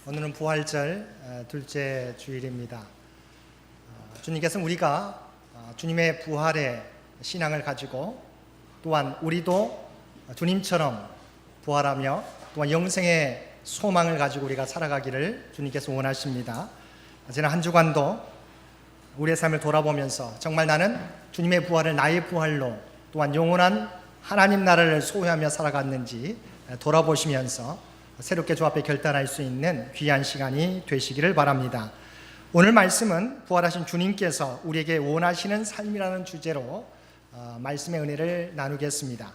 오늘은 부활절 둘째 주일입니다. 주님께서는 우리가 주님의 부활의 신앙을 가지고 또한 우리도 주님처럼 부활하며 또한 영생의 소망을 가지고 우리가 살아가기를 주님께서 원하십니다. 지난 한 주간도 우리의 삶을 돌아보면서 정말 나는 주님의 부활을 나의 부활로 또한 영원한 하나님 나라를 소유하며 살아갔는지 돌아보시면서 새롭게 주 앞에 결단할 수 있는 귀한 시간이 되시기를 바랍니다. 오늘 말씀은 부활하신 주님께서 우리에게 원하시는 삶이라는 주제로 말씀의 은혜를 나누겠습니다.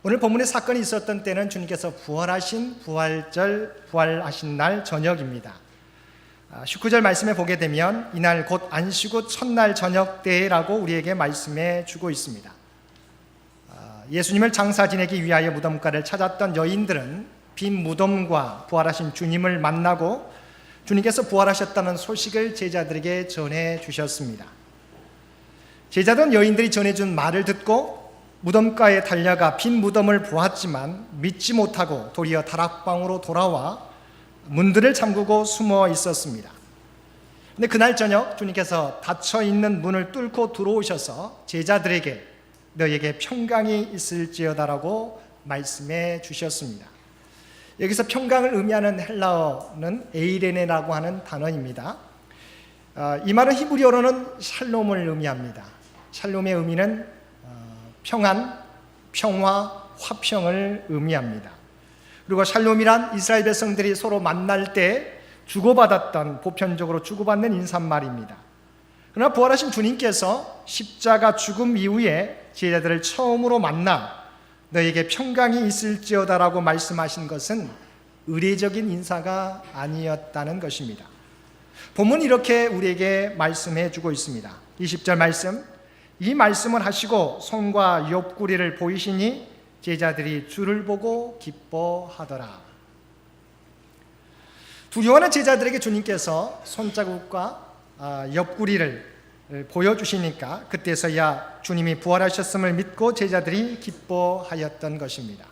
오늘 본문의 사건이 있었던 때는 주님께서 부활하신 부활절, 부활하신 날 저녁입니다. 19절 말씀에 보게 되면 이날 곧 안식후 첫날 저녁 때라고 우리에게 말씀해 주고 있습니다. 예수님을 장사 지내기 위하여 무덤가를 찾았던 여인들은 빈 무덤과 부활하신 주님을 만나고 주님께서 부활하셨다는 소식을 제자들에게 전해 주셨습니다. 제자들은 여인들이 전해준 말을 듣고 무덤가에 달려가 빈 무덤을 보았지만 믿지 못하고 도리어 다락방으로 돌아와 문들을 잠그고 숨어 있었습니다. 근데 그날 저녁 주님께서 닫혀있는 문을 뚫고 들어오셔서 제자들에게 너에게 평강이 있을지어다라고 말씀해 주셨습니다. 여기서 평강을 의미하는 헬라어는 에이레네라고 하는 단어입니다. 이 말은 히브리어로는 샬롬을 의미합니다. 샬롬의 의미는 평안, 평화, 화평을 의미합니다. 그리고 샬롬이란 이스라엘 백성들이 서로 만날 때 주고받았던, 보편적으로 주고받는 인사말입니다. 그러나 부활하신 주님께서 십자가 죽음 이후에 제자들을 처음으로 만나 너에게 평강이 있을지어다라고 말씀하신 것은 의례적인 인사가 아니었다는 것입니다. 본문은 이렇게 우리에게 말씀해 주고 있습니다. 20절 말씀, 이 말씀을 하시고 손과 옆구리를 보이시니 제자들이 주를 보고 기뻐하더라. 두려워하는 제자들에게 주님께서 손자국과 옆구리를 보여주시니까 그때서야 주님이 부활하셨음을 믿고 제자들이 기뻐하였던 것입니다.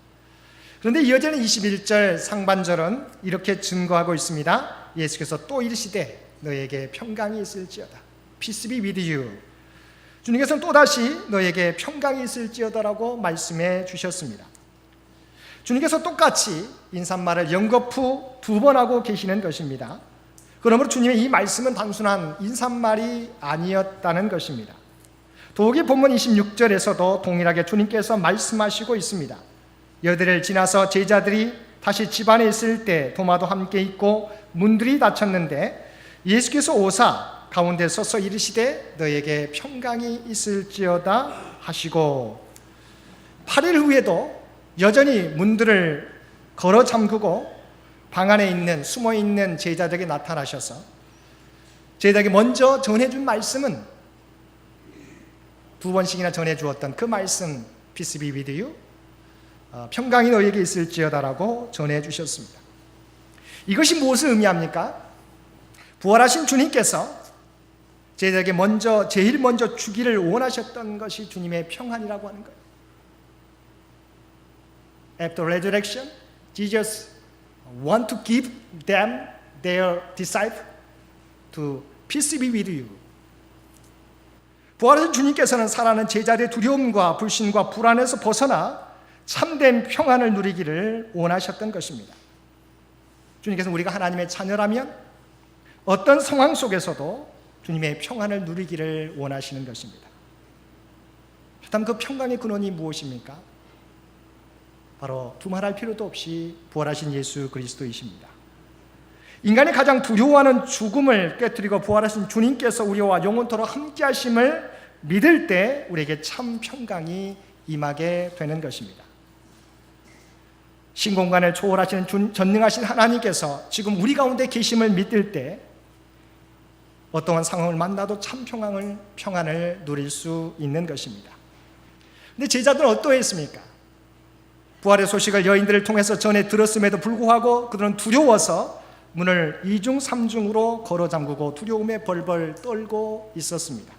그런데 이어지는 21절 상반절은 이렇게 증거하고 있습니다. 예수께서 또 이르시되 너에게 평강이 있을지어다. Peace be with you. 주님께서는 또다시 너에게 평강이 있을지어다라고 말씀해 주셨습니다. 주님께서 똑같이 인사말을 연거푸 2번 하고 계시는 것입니다. 그러므로 주님의 이 말씀은 단순한 인사말이 아니었다는 것입니다. 더욱이 본문 26절에서도 동일하게 주님께서 말씀하시고 있습니다. 여드를 지나서 제자들이 다시 집안에 있을 때 도마도 함께 있고 문들이 닫혔는데 예수께서 오사 가운데 서서 이르시되 너에게 평강이 있을지어다 하시고 8일 후에도 여전히 문들을 걸어 잠그고 방 안에 있는 숨어있는 제자들에게 나타나셔서 제자들에게 먼저 전해준 말씀은 2번씩이나 전해주었던 그 말씀 Peace be with you, 평강이 너에게 있을지어다라고 전해주셨습니다. 이것이 무엇을 의미합니까? 부활하신 주님께서 제자들에게 제일 먼저 주기를 원하셨던 것이 주님의 평안이라고 하는 거예요. After resurrection, Jesus want to give them, their disciple, to peace be with you. 부활하신 주님께서는 살아가는 제자들의 두려움과 불신과 불안에서 벗어나 참된 평안을 누리기를 원하셨던 것입니다. 주님께서는 우리가 하나님의 자녀라면 어떤 상황 속에서도 주님의 평안을 누리기를 원하시는 것입니다. 그렇다면 그 평강의 근원이 무엇입니까? 바로 두말할 필요도 없이 부활하신 예수 그리스도이십니다. 인간이 가장 두려워하는 죽음을 깨뜨리고 부활하신 주님께서 우리와 영원토록 함께 하심을 믿을 때 우리에게 참 평강이 임하게 되는 것입니다. 신공간을 초월하시는 전능하신 하나님께서 지금 우리 가운데 계심을 믿을 때 어떠한 상황을 만나도 참 평안을 누릴 수 있는 것입니다. 그런데 제자들은 어떠했습니까? 부활의 소식을 여인들을 통해서 전해 들었음에도 불구하고 그들은 두려워서 문을 2중 3중으로 걸어 잠그고 두려움에 벌벌 떨고 있었습니다.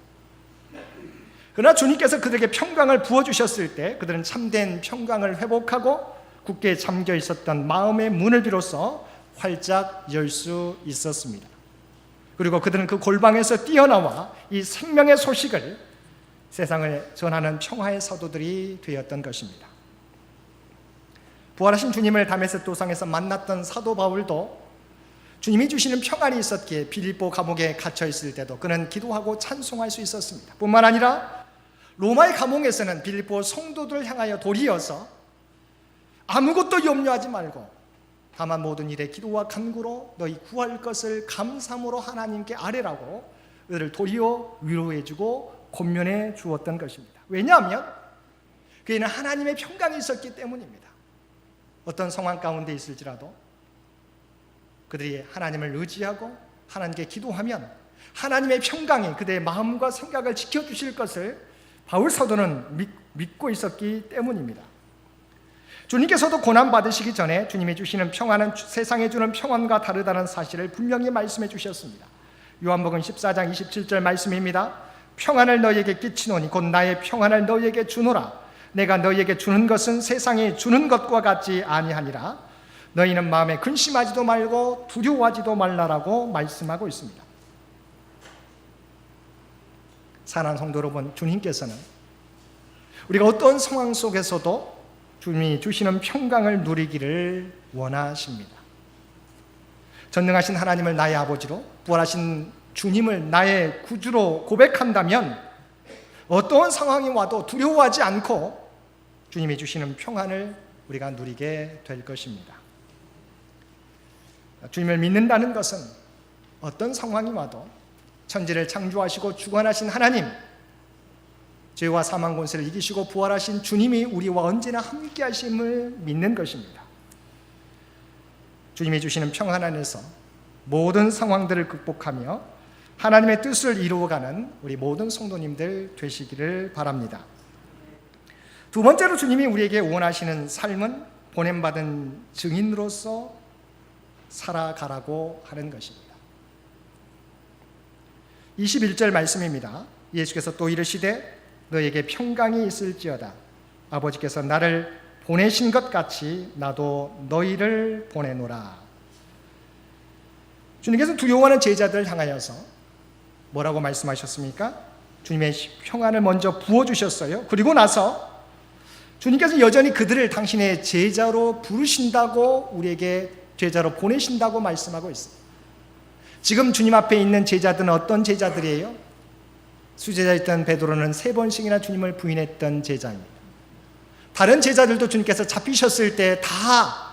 그러나 주님께서 그들에게 평강을 부어주셨을 때 그들은 참된 평강을 회복하고 굳게 잠겨 있었던 마음의 문을 비로소 활짝 열 수 있었습니다. 그리고 그들은 그 골방에서 뛰어나와 이 생명의 소식을 세상을 전하는 평화의 사도들이 되었던 것입니다. 부활하신 주님을 다메섹 도상에서 만났던 사도 바울도 주님이 주시는 평안이 있었기에 빌립보 감옥에 갇혀 있을 때도 그는 기도하고 찬송할 수 있었습니다. 뿐만 아니라 로마의 감옥에서는 빌립보 성도들을 향하여 도리어서 아무것도 염려하지 말고 다만 모든 일에 기도와 간구로 너희 구할 것을 감사함으로 하나님께 아뢰라고 그들을 도리어 위로해주고 권면해 주었던 것입니다. 왜냐하면 그에는 하나님의 평강이 있었기 때문입니다. 어떤 상황 가운데 있을지라도 그들이 하나님을 의지하고 하나님께 기도하면 하나님의 평강이 그들의 마음과 생각을 지켜주실 것을 바울 사도는 믿고 있었기 때문입니다. 주님께서도 고난받으시기 전에 주님이 주시는 평안은 세상에 주는 평안과 다르다는 사실을 분명히 말씀해 주셨습니다. 요한복음 14장 27절 말씀입니다. 평안을 너희에게 끼치노니 곧 나의 평안을 너희에게 주노라. 내가 너희에게 주는 것은 세상에 주는 것과 같지 아니하니라. 너희는 마음에 근심하지도 말고 두려워하지도 말라라고 말씀하고 있습니다. 사랑하는 성도 여러분, 주님께서는 우리가 어떤 상황 속에서도 주님이 주시는 평강을 누리기를 원하십니다. 전능하신 하나님을 나의 아버지로, 부활하신 주님을 나의 구주로 고백한다면 어떠한 상황이 와도 두려워하지 않고 주님이 주시는 평안을 우리가 누리게 될 것입니다. 주님을 믿는다는 것은 어떤 상황이 와도 천지를 창조하시고 주관하신 하나님, 죄와 사망 권세를 이기시고 부활하신 주님이 우리와 언제나 함께 하심을 믿는 것입니다. 주님이 주시는 평안 안에서 모든 상황들을 극복하며 하나님의 뜻을 이루어가는 우리 모든 성도님들 되시기를 바랍니다. 두 번째로 주님이 우리에게 원하시는 삶은 보냄받은 증인으로서 살아가라고 하는 것입니다. 21절 말씀입니다. 예수께서 또 이르시되 너에게 평강이 있을지어다. 아버지께서 나를 보내신 것 같이 나도 너희를 보내노라. 주님께서 두려워하는 제자들을 향하여서 뭐라고 말씀하셨습니까? 주님의 평안을 먼저 부어주셨어요. 그리고 나서 주님께서 여전히 그들을 당신의 제자로 부르신다고, 우리에게 제자로 보내신다고 말씀하고 있습니다. 지금 주님 앞에 있는 제자들은 어떤 제자들이에요? 수제자였던 베드로는 3번씩이나 주님을 부인했던 제자입니다. 다른 제자들도 주님께서 잡히셨을 때 다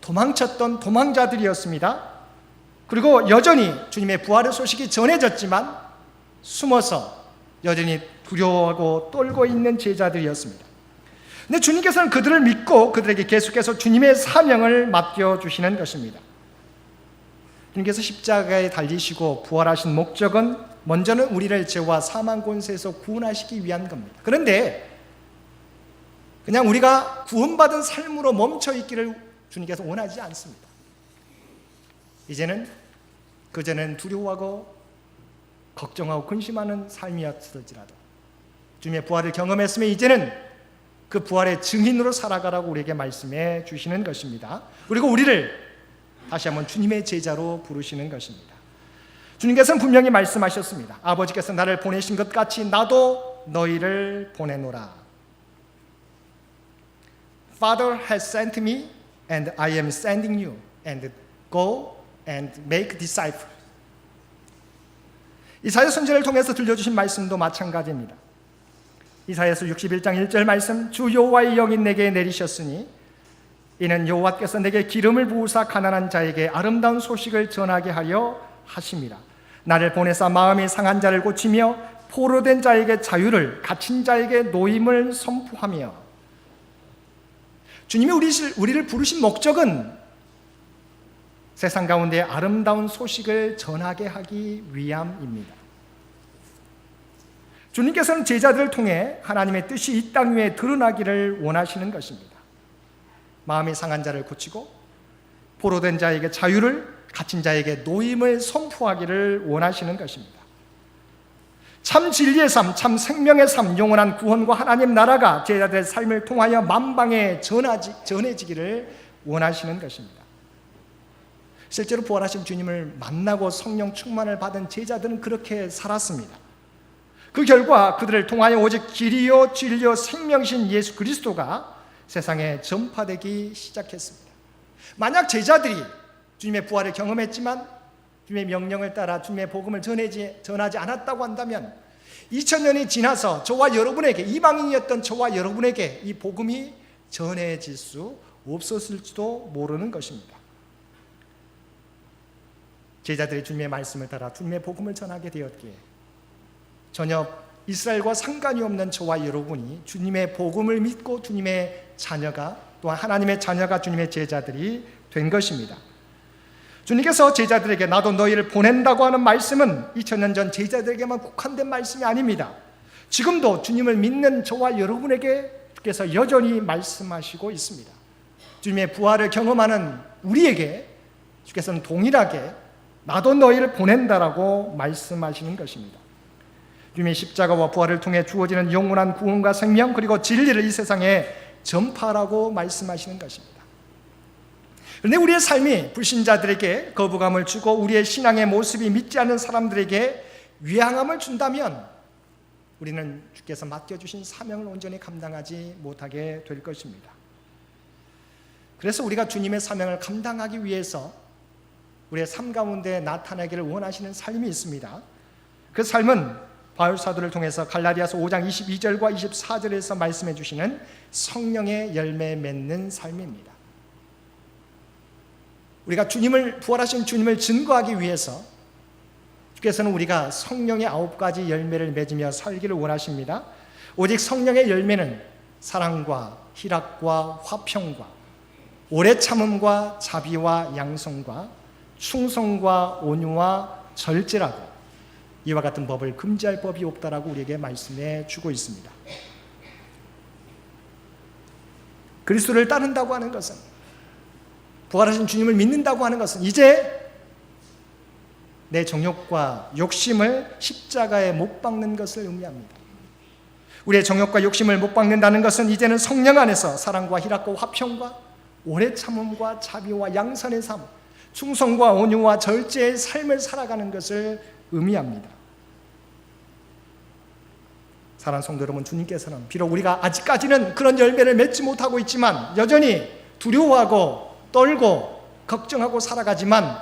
도망쳤던 도망자들이었습니다. 그리고 여전히 주님의 부활의 소식이 전해졌지만 숨어서 여전히 두려워하고 떨고 있는 제자들이었습니다. 근데 주님께서는 그들을 믿고 그들에게 계속해서 주님의 사명을 맡겨주시는 것입니다. 주님께서 십자가에 달리시고 부활하신 목적은 먼저는 우리를 죄와 사망 권세에서 구원하시기 위한 겁니다. 그런데 그냥 우리가 구원받은 삶으로 멈춰 있기를 주님께서 원하지 않습니다. 이제는 그전에는 두려워하고 걱정하고 근심하는 삶이었을지라도 주님의 부활을 경험했으면 이제는 그 부활의 증인으로 살아가라고 우리에게 말씀해 주시는 것입니다. 그리고 우리를 다시 한번 주님의 제자로 부르시는 것입니다. 주님께서는 분명히 말씀하셨습니다. 아버지께서 나를 보내신 것 같이 나도 너희를 보내노라. Father has sent me and I am sending you and go and make disciples. 이사야 선지자를 통해서 들려주신 말씀도 마찬가지입니다. 이사야서 61장 1절 말씀, 주 여호와의 영이 내게 내리셨으니 이는 여호와께서 내게 기름을 부으사 가난한 자에게 아름다운 소식을 전하게 하려 하심이라. 나를 보내사 마음이 상한 자를 고치며 포로된 자에게 자유를, 갇힌 자에게 노임을 선포하며. 주님이 우리를 부르신 목적은 세상 가운데 아름다운 소식을 전하게 하기 위함입니다. 주님께서는 제자들을 통해 하나님의 뜻이 이 땅 위에 드러나기를 원하시는 것입니다. 마음이 상한 자를 고치고 포로된 자에게 자유를, 갇힌 자에게 노임을 선포하기를 원하시는 것입니다. 참 진리의 삶, 참 생명의 삶, 영원한 구원과 하나님 나라가 제자들의 삶을 통하여 만방에 전해지기를 원하시는 것입니다. 실제로 부활하신 주님을 만나고 성령 충만을 받은 제자들은 그렇게 살았습니다. 그 결과 그들을 통하여 오직 길이요 진리요 생명신 예수 그리스도가 세상에 전파되기 시작했습니다. 만약 제자들이 주님의 부활을 경험했지만 주님의 명령을 따라 주님의 복음을 전하지 않았다고 한다면 2000년이 지나서 저와 여러분에게, 이방인이었던 저와 여러분에게 이 복음이 전해질 수 없었을지도 모르는 것입니다. 제자들이 주님의 말씀을 따라 주님의 복음을 전하게 되었기에 전혀 이스라엘과 상관이 없는 저와 여러분이 주님의 복음을 믿고 주님의 자녀가, 또한 하나님의 자녀가 주님의 제자들이 된 것입니다. 주님께서 제자들에게 나도 너희를 보낸다고 하는 말씀은 2000년 전 제자들에게만 국한된 말씀이 아닙니다. 지금도 주님을 믿는 저와 여러분에게 주께서 여전히 말씀하시고 있습니다. 주님의 부활을 경험하는 우리에게 주께서는 동일하게 나도 너희를 보낸다라고 말씀하시는 것입니다. 주님의 십자가와 부활을 통해 주어지는 영원한 구원과 생명, 그리고 진리를 이 세상에 전파하라고 말씀하시는 것입니다. 그런데 우리의 삶이 불신자들에게 거부감을 주고 우리의 신앙의 모습이 믿지 않는 사람들에게 위항함을 준다면 우리는 주께서 맡겨주신 사명을 온전히 감당하지 못하게 될 것입니다. 그래서 우리가 주님의 사명을 감당하기 위해서 우리의 삶 가운데 나타나기를 원하시는 삶이 있습니다. 그 삶은 바울 사도를 통해서 갈라디아서 5장 22절과 24절에서 말씀해 주시는 성령의 열매 맺는 삶입니다. 우리가 부활하신 주님을 증거하기 위해서 주께서는 우리가 성령의 9가지 열매를 맺으며 살기를 원하십니다. 오직 성령의 열매는 사랑과 희락과 화평과 오래 참음과 자비와 양성과 충성과 온유와 절제라고 이와 같은 법을 금지할 법이 없다라고 우리에게 말씀해 주고 있습니다. 그리스도를 따른다고 하는 것은, 부활하신 주님을 믿는다고 하는 것은 이제 내 정욕과 욕심을 십자가에 못 박는 것을 의미합니다. 우리의 정욕과 욕심을 못 박는다는 것은 이제는 성령 안에서 사랑과 희락과 화평과 오래 참음과 자비와 양선의 삶, 충성과 온유와 절제의 삶을 살아가는 것을 의미합니다. 사랑하는 성도 여러분, 주님께서는 비록 우리가 아직까지는 그런 열매를 맺지 못하고 있지만 여전히 두려워하고 떨고 걱정하고 살아가지만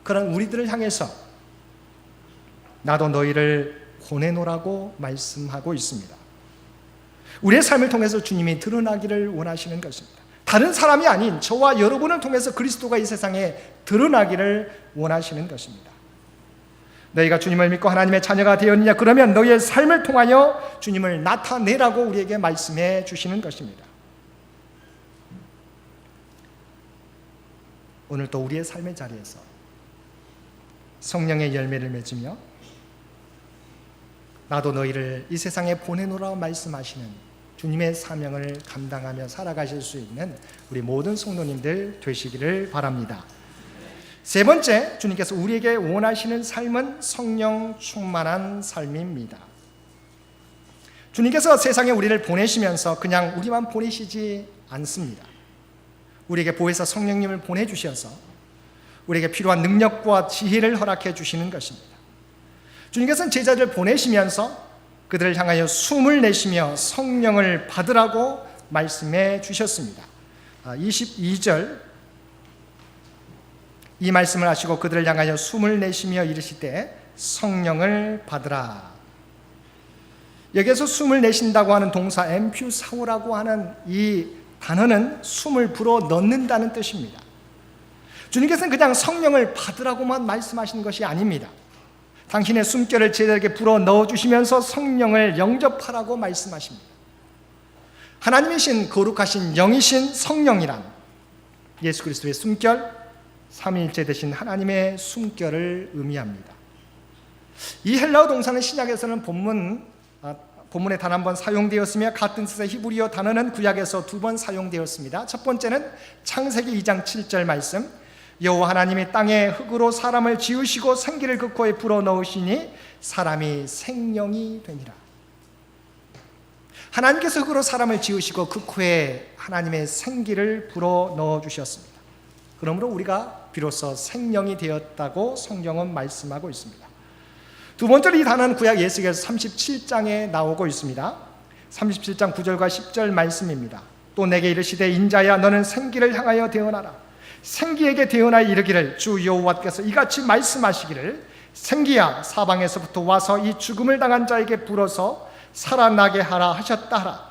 그런 우리들을 향해서 나도 너희를 보내노라고 말씀하고 있습니다. 우리의 삶을 통해서 주님이 드러나기를 원하시는 것입니다. 다른 사람이 아닌 저와 여러분을 통해서 그리스도가 이 세상에 드러나기를 원하시는 것입니다. 너희가 주님을 믿고 하나님의 자녀가 되었느냐? 그러면 너희의 삶을 통하여 주님을 나타내라고 우리에게 말씀해 주시는 것입니다. 오늘 또 우리의 삶의 자리에서 성령의 열매를 맺으며 나도 너희를 이 세상에 보내노라 말씀하시는 주님의 사명을 감당하며 살아가실 수 있는 우리 모든 성도님들 되시기를 바랍니다. 세 번째, 주님께서 우리에게 원하시는 삶은 성령 충만한 삶입니다. 주님께서 세상에 우리를 보내시면서 그냥 우리만 보내시지 않습니다. 우리에게 보혜사 성령님을 보내주셔서 우리에게 필요한 능력과 지혜를 허락해 주시는 것입니다. 주님께서는 제자들을 보내시면서 그들을 향하여 숨을 내쉬며 성령을 받으라고 말씀해 주셨습니다. 22절 이 말씀을 하시고 그들을 향하여 숨을 내쉬며 이르시되 성령을 받으라. 여기에서 숨을 내쉰다고 하는 동사 엠퓨사오라고 하는 이 단어는 숨을 불어 넣는다는 뜻입니다. 주님께서는 그냥 성령을 받으라고만 말씀하시는 것이 아닙니다. 당신의 숨결을 제자에게 불어 넣어주시면서 성령을 영접하라고 말씀하십니다. 하나님이신 거룩하신 영이신 성령이란 예수 그리스도의 숨결, 삼위일체 되신 하나님의 숨결을 의미합니다. 이 헬라어 동사는 신약에서는 본문에 단 한 번 사용되었으며 같은 뜻의 히브리어 단어는 구약에서 2번 사용되었습니다. 첫 번째는 창세기 2장 7절 말씀, 여호와 하나님이 땅에 흙으로 사람을 지으시고 생기를 그 코에 불어넣으시니 사람이 생명이 되니라. 하나님께서 흙으로 사람을 지으시고 그 코에 하나님의 생기를 불어넣어 주셨습니다. 그러므로 우리가 비로소 생명이 되었다고 성경은 말씀하고 있습니다. 두 번째로 이 단어는 구약 예수께서 37장에 나오고 있습니다. 37장 9절과 10절 말씀입니다. 또 내게 이르시되 인자야 너는 생기를 향하여 대언하라. 생기에게 대언하여 이르기를 주 여호와께서 이같이 말씀하시기를 생기야 사방에서부터 와서 이 죽음을 당한 자에게 불어서 살아나게 하라 하셨다 하라.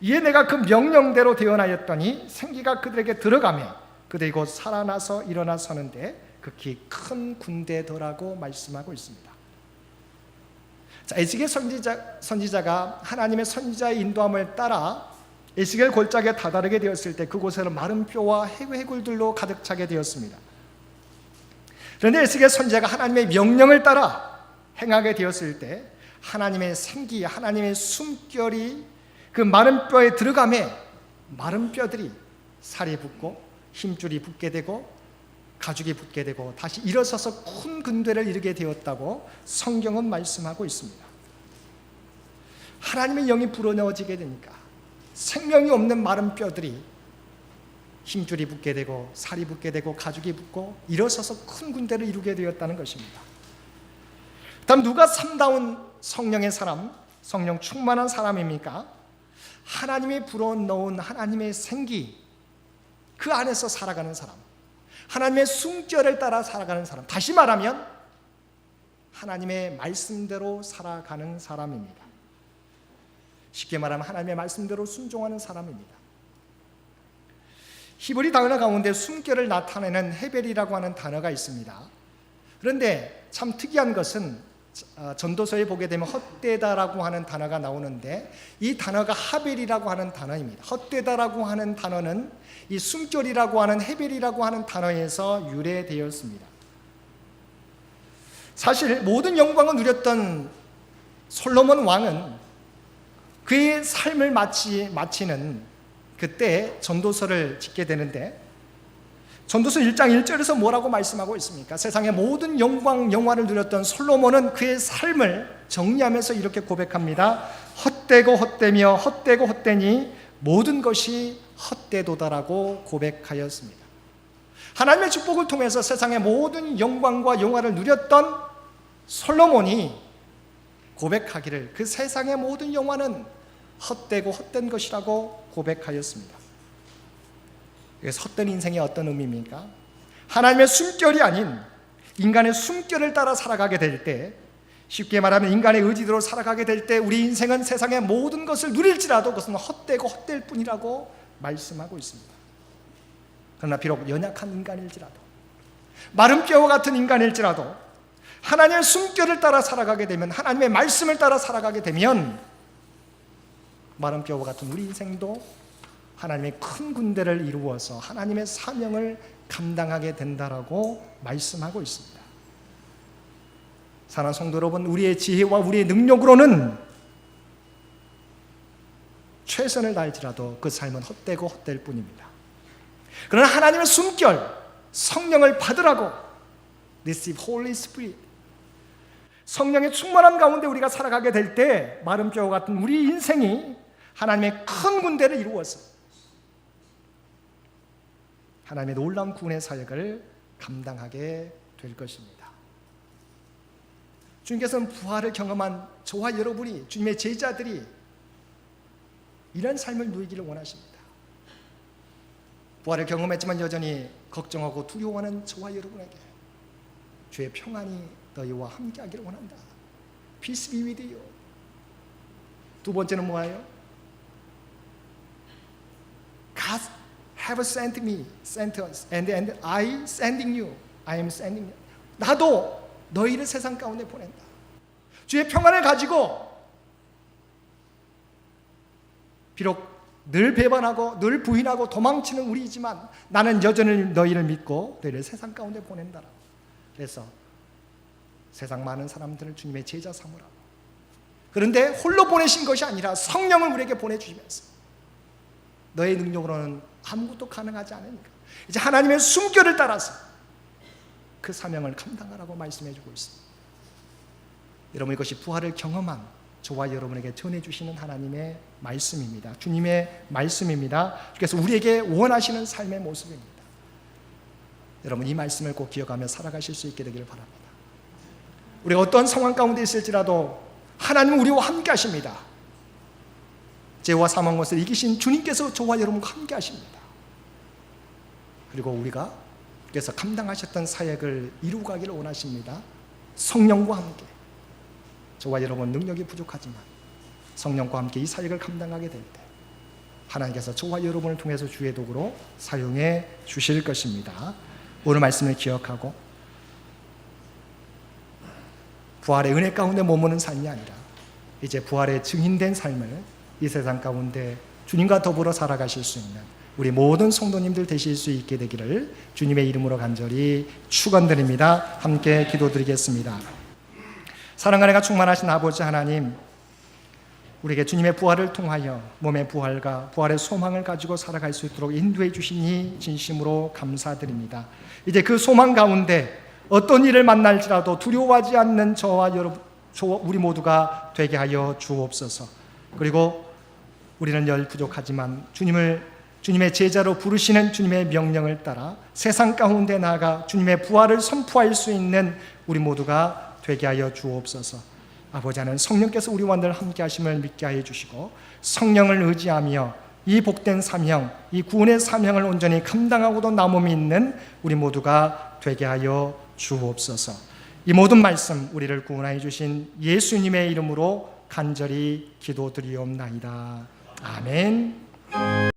이에 내가 그 명령대로 대언하였더니 생기가 그들에게 들어가매 그들이 곧 살아나서 일어나 서는데 극히 큰 군대더라고 말씀하고 있습니다. 자, 에스겔 선지자가 하나님의 선지자의 인도함을 따라 에스겔 골짜기에 다다르게 되었을 때 그곳에는 마른 뼈와 해골들로 가득 차게 되었습니다. 그런데 에스겔 선지자가 하나님의 명령을 따라 행하게 되었을 때 하나님의 생기, 하나님의 숨결이 그 마른 뼈에 들어가매 마른 뼈들이 살이 붙고 힘줄이 붙게 되고 가죽이 붙게 되고 다시 일어서서 큰 군대를 이루게 되었다고 성경은 말씀하고 있습니다. 하나님의 영이 불어넣어지게 되니까 생명이 없는 마른 뼈들이 힘줄이 붙게 되고 살이 붙게 되고 가죽이 붙고 일어서서 큰 군대를 이루게 되었다는 것입니다. 다음 누가 참다운 성령의 사람, 성령 충만한 사람입니까? 하나님이 불어넣은 하나님의 생기, 그 안에서 살아가는 사람, 하나님의 숨결을 따라 살아가는 사람, 다시 말하면 하나님의 말씀대로 살아가는 사람입니다. 쉽게 말하면 하나님의 말씀대로 순종하는 사람입니다. 히브리 단어 가운데 숨결을 나타내는 헤벨이라고 하는 단어가 있습니다. 그런데 참 특이한 것은 전도서에 보게 되면 헛되다라고 하는 단어가 나오는데 이 단어가 하벨이라고 하는 단어입니다. 헛되다라고 하는 단어는 이 숨결이라고 하는 헤벨이라고 하는 단어에서 유래되었습니다. 사실 모든 영광을 누렸던 솔로몬 왕은 그의 삶을 마치는 그때 전도서를 짓게 되는데 전도서 1장 1절에서 뭐라고 말씀하고 있습니까? 세상의 모든 영광, 영화를 누렸던 솔로몬은 그의 삶을 정리하면서 이렇게 고백합니다. 헛되고 헛되며 헛되고 헛되니 모든 것이 헛되도다라고 고백하였습니다. 하나님의 축복을 통해서 세상의 모든 영광과 영화를 누렸던 솔로몬이 고백하기를 그 세상의 모든 영화는 헛되고 헛된 것이라고 고백하였습니다. 그래서 헛된 인생이 어떤 의미입니까? 하나님의 숨결이 아닌 인간의 숨결을 따라 살아가게 될 때, 쉽게 말하면 인간의 의지대로 살아가게 될 때 우리 인생은 세상의 모든 것을 누릴지라도 그것은 헛되고 헛될 뿐이라고 말씀하고 있습니다. 그러나 비록 연약한 인간일지라도 마른 뼈와 같은 인간일지라도 하나님의 숨결을 따라 살아가게 되면, 하나님의 말씀을 따라 살아가게 되면 마른 뼈와 같은 우리 인생도 하나님의 큰 군대를 이루어서 하나님의 사명을 감당하게 된다라고 말씀하고 있습니다. 사랑하는 성도 여러분, 우리의 지혜와 우리의 능력으로는 최선을 다할지라도 그 삶은 헛되고 헛될 뿐입니다. 그러나 하나님의 숨결, 성령을 받으라고, receive Holy Spirit, 성령의 충만함 가운데 우리가 살아가게 될 때 마른 뼈와 같은 우리 인생이 하나님의 큰 군대를 이루어서 하나님의 놀라운 구원의 사역을 감당하게 될 것입니다. 주님께서는 부활을 경험한 저와 여러분이, 주님의 제자들이 이런 삶을 누리기를 원하십니다. 부활을 경험했지만 여전히 걱정하고 두려워하는 저와 여러분에게 주의 평안이 너희와 함께하기를 원한다. Peace be with you. 두 번째는 뭐예요? God have sent me, sent us, and I sending you. I am sending you. 나도 너희를 세상 가운데 보낸다. 주의 평안을 가지고 비록 늘 배반하고 늘 부인하고 도망치는 우리이지만 나는 여전히 너희를 믿고 너희를 세상 가운데 보낸다. 그래서 세상 많은 사람들을 주님의 제자 삼으라고. 그런데 홀로 보내신 것이 아니라 성령을 우리에게 보내주시면서 너의 능력으로는 아무것도 가능하지 않으니까 이제 하나님의 숨결을 따라서 그 사명을 감당하라고 말씀해 주고 있습니다. 여러분, 이것이 부활을 경험한 저와 여러분에게 전해주시는 하나님의 말씀입니다. 주님의 말씀입니다. 그래서 우리에게 원하시는 삶의 모습입니다. 여러분 이 말씀을 꼭 기억하며 살아가실 수 있게 되기를 바랍니다. 우리가 어떤 상황 가운데 있을지라도 하나님은 우리와 함께 하십니다. 죄와 사망 것을 이기신 주님께서 저와 여러분과 함께 하십니다. 그리고 우리가 그래서 감당하셨던 사역을 이루고 가기를 원하십니다. 성령과 함께. 저와 여러분 능력이 부족하지만 성령과 함께 이 사역을 감당하게 될 때 하나님께서 저와 여러분을 통해서 주의 도구로 사용해 주실 것입니다. 오늘 말씀을 기억하고 부활의 은혜 가운데 머무는 삶이 아니라 이제 부활의 증인된 삶을 이 세상 가운데 주님과 더불어 살아가실 수 있는 우리 모든 성도님들 되실 수 있게 되기를 주님의 이름으로 간절히 축원드립니다. 함께 기도드리겠습니다. 사랑과 은혜가 충만하신 아버지 하나님, 우리에게 주님의 부활을 통하여 몸의 부활과 부활의 소망을 가지고 살아갈 수 있도록 인도해 주시니 진심으로 감사드립니다. 이제 그 소망 가운데 어떤 일을 만날지라도 두려워하지 않는 저와 우리 모두가 되게 하여 주옵소서. 그리고 우리는 열 부족하지만 주님의 제자로 부르시는 주님의 명령을 따라 세상 가운데 나아가 주님의 부활을 선포할 수 있는 우리 모두가 되게 하여 주옵소서. 아버지 하나님, 성령께서 우리와 늘 함께 하심을 믿게 하여 주시고 성령을 의지하며 이 복된 사명, 이 구원의 사명을 온전히 감당하고도 남음이 있는 우리 모두가 되게 하여 주옵소서. 이 모든 말씀 우리를 구원하여 주신 예수님의 이름으로 간절히 기도드리옵나이다. 아멘.